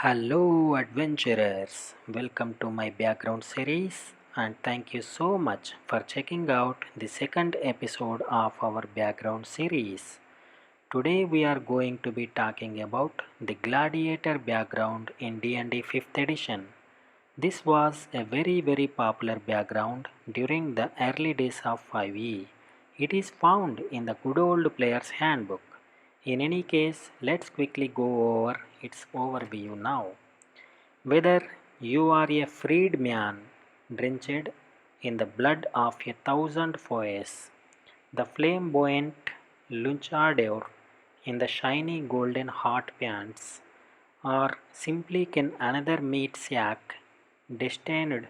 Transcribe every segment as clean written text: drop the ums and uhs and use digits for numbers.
Hello, adventurers! Welcome to my background series, and thank you so much for checking out the second episode of our background series. Today, we are going to be talking about the Gladiator background in DnD 5th edition. This was a very popular background during the early days of 5e. It is found in the Good Old Player's Handbook. In any case, let's quickly go over its overview now. Whether you are a freed man drenched in the blood of a thousand foes, the flamboyant luchador in the shiny golden hot pants, or simply can another meat sack destined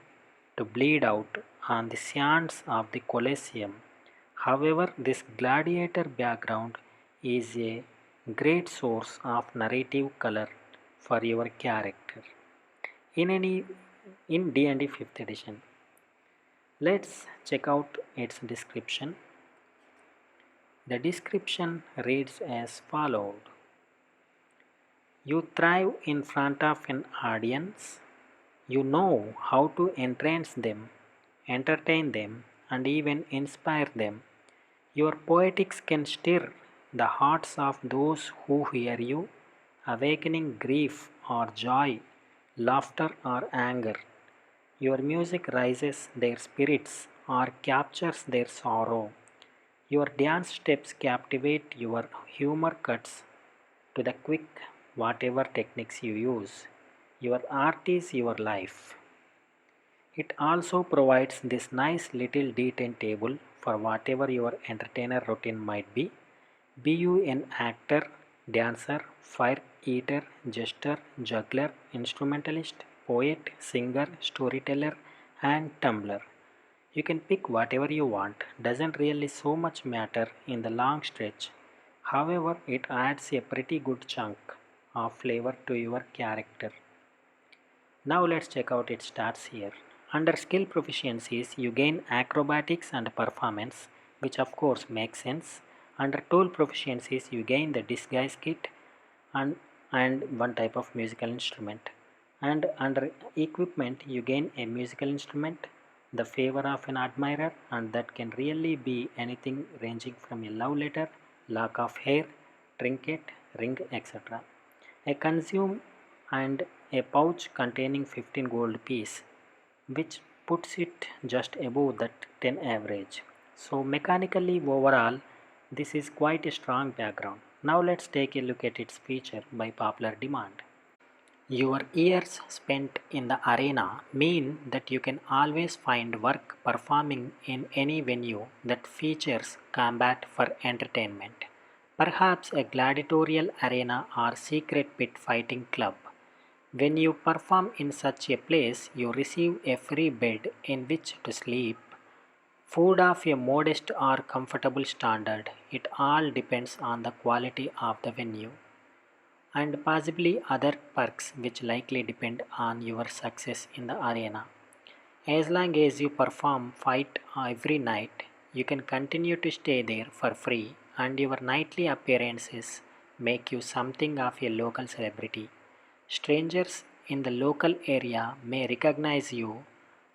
to bleed out on the sands of the Colosseum. However, this gladiator background is a great source of narrative color for your character. In any in D&D 5th edition, let's check out its description. The description reads as followed. You thrive in front of an audience. You know how to entrance them, entertain them, and even inspire them. Your poetics can stir the hearts of those who hear you, awakening grief or joy, laughter or anger. Your music raises their spirits or captures their sorrow. Your dance steps captivate, your humor cuts to the quick, whatever techniques you use. Your art is your life. It also provides this nice little detail table for whatever your entertainer routine might be. Be you an actor, dancer, fire eater, jester, juggler, instrumentalist, poet, singer, storyteller, and tumbler. You can pick whatever you want, doesn't really so much matter in the long stretch. However, it adds a pretty good chunk of flavor to your character. Now let's check out its stats here. Under skill proficiencies, you gain acrobatics and performance, which of course makes sense. Under tool proficiencies, you gain the disguise kit and, and one type of musical instrument. And under equipment, you gain a musical instrument, the favor of an admirer, and that can really be anything ranging from a love letter, lock of hair, trinket, ring, etc. A consume and a pouch containing 15 gold piece, which puts it just above that 10 average. So mechanically overall, this is quite a strong background. Now let's take a look at its feature by popular demand. Your years spent in the arena mean that you can always find work performing in any venue that features combat for entertainment. Perhaps a gladiatorial arena or secret pit fighting club. When you perform in such a place, you receive a free bed in which to sleep, food of a modest or comfortable standard. It all depends on the quality of the venue, and possibly other perks which likely depend on your success in the arena. As long as you perform fight every night, you can continue to stay there for free, and your nightly appearances make you something of a local celebrity. Strangers in the local area may recognize you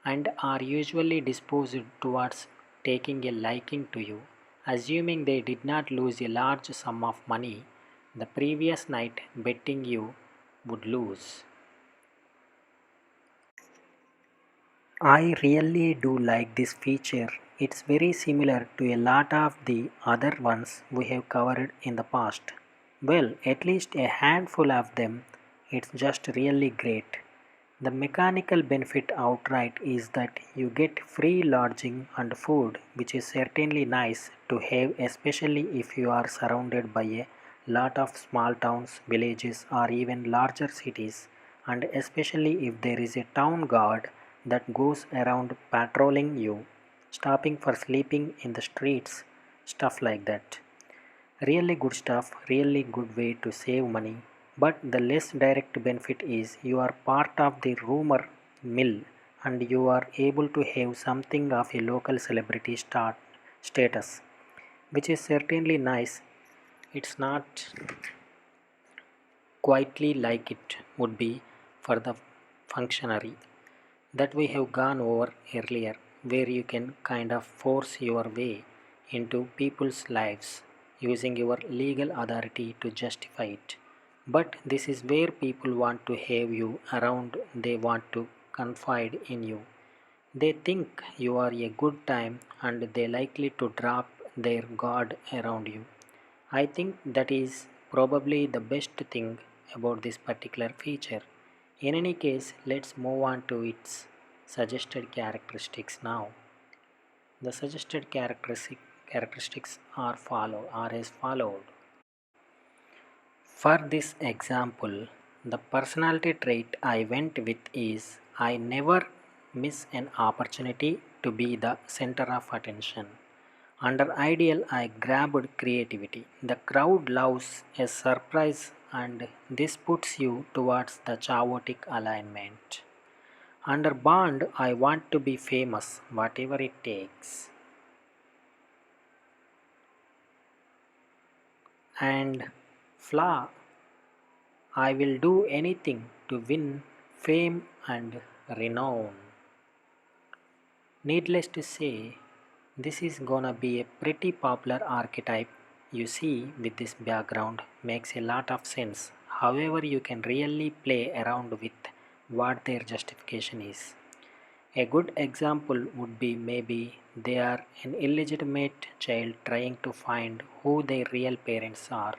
and are usually disposed towards taking a liking to you, assuming they did not lose a large sum of money the previous night betting you would lose. I really do like this feature. It's very similar to a lot of the other ones we have covered in the past. Well, at least a handful of them. It's just really great. The mechanical benefit outright is that you get free lodging and food, which is certainly nice to have, especially if you are surrounded by a lot of small towns, villages, or even larger cities, and especially if there is a town guard that goes around patrolling you, stopping for sleeping in the streets, stuff like that. Really good stuff, really good way to save money. But the less direct benefit is you are part of the rumor mill and you are able to have something of a local celebrity status, which is certainly nice. It's not quietly like it would be for the functionary that we have gone over earlier, where you can kind of force your way into people's lives using your legal authority to justify it. But this is where people want to have you around, they want to confide in you. They think you are a good time and they likely to drop their guard around you. I think that is probably the best thing about this particular feature. In any case, let's move on to its suggested characteristics now. The suggested characteristics are as followed. For this example, the personality trait I went with is I never miss an opportunity to be the center of attention. Under ideal, I grabbed creativity. The crowd loves a surprise, and this puts you towards the chaotic alignment. Under bond, I want to be famous, whatever it takes. And flaw, I will do anything to win fame and renown. Needless to say, this is gonna be a pretty popular archetype you see with this background makes a lot of sense. However, you can really play around with what their justification is. A good example would be maybe they are an illegitimate child trying to find who their real parents are,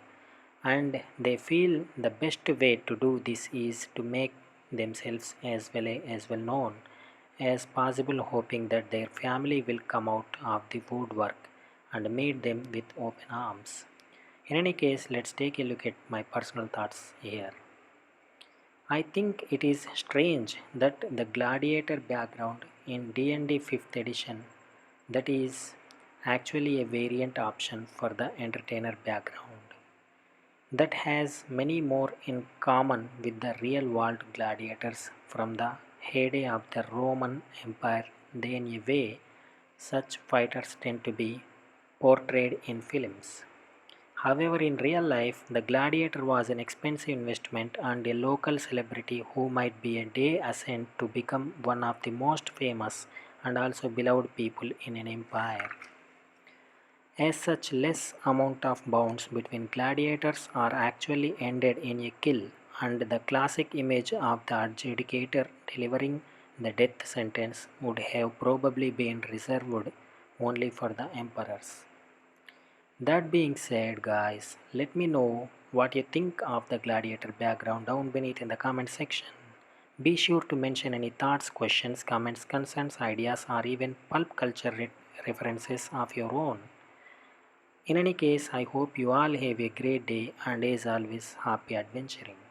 and they feel the best way to do this is to make themselves as well known as possible, hoping that their family will come out of the woodwork and meet them with open arms. In any case, let's take a look at my personal thoughts here. I think it is strange that the Gladiator background in DnD 5th edition that is actually a variant option for the entertainer background that has many more in common with the real world gladiators from the heyday of the Roman Empire than a way such fighters tend to be portrayed in films. However, in real life, the gladiator was an expensive investment and a local celebrity who might be a day ascent to become one of the most famous and also beloved people in an empire. As such, less amount of bounds between gladiators are actually ended in a kill, and the classic image of the adjudicator delivering the death sentence would have probably been reserved only for the emperors. That being said, guys, let me know what you think of the gladiator background down beneath in the comment section. Be sure to mention any thoughts, questions, comments, concerns, ideas, or even pulp culture references of your own. In any case, I hope you all have a great day and as always, happy adventuring.